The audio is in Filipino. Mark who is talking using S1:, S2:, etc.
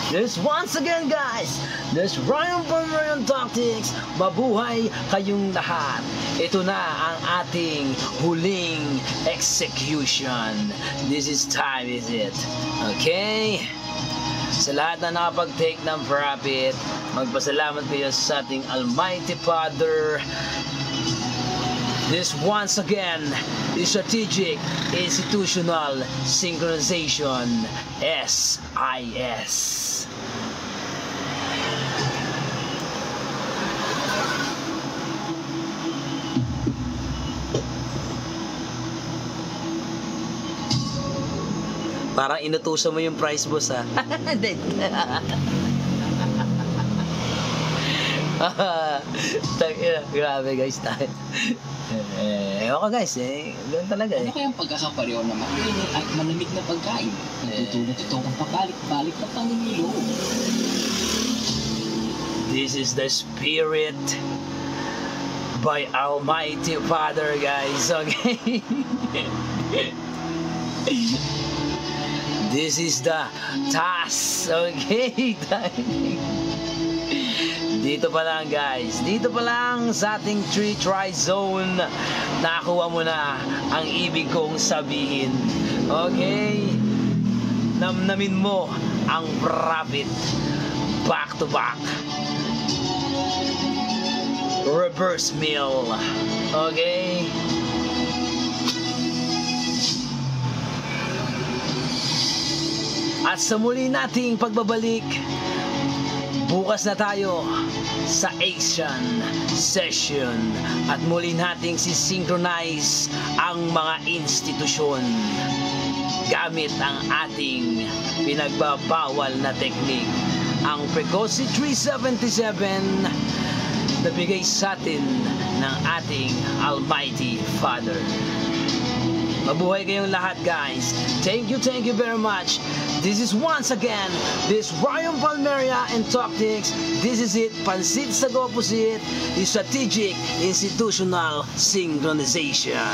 S1: This once again guys, this Ryan Palmerian Tactics. Mabuhay kayong lahat. Ito na ang ating huling execution. This is time, is it? Okay? Sa lahat na nakapag-take ng profit, magpasalamat kayo sa ating Almighty Father. This once again is Strategic Institutional Synchronization, SIS. Parang inutusan mo yung price, boss, ha? Grabe, guys, tayo. Okay, guys, ganun talaga,
S2: Ano kayang pagkakapareho na makinig at malamig na pagkain? Natutulong ito ang pabalik-balik na pangingilo.
S1: This is the spirit by Almighty Father, guys, okay? This is the task, okay? Dito pa lang, guys, dito pa lang sa ating 3-try zone, nakuha mo na ang ibig kong sabihin, okay? Namnamin mo ang profit back to back, reverse mill, okay? At sa muli nating pagbabalik, bukas na tayo sa Asian session at muli nating sisynchronize ang mga institusyon gamit ang ating pinagbabawal na technique, ang Frequency 377 na bigay sa atin ng ating Almighty Father. Mabuhay kayong lahat, guys. Thank you very much. This is once again, this Ryan Palmeria and Tactics. This is it, Pansit sa Opposite, Strategic Institutional Synchronization.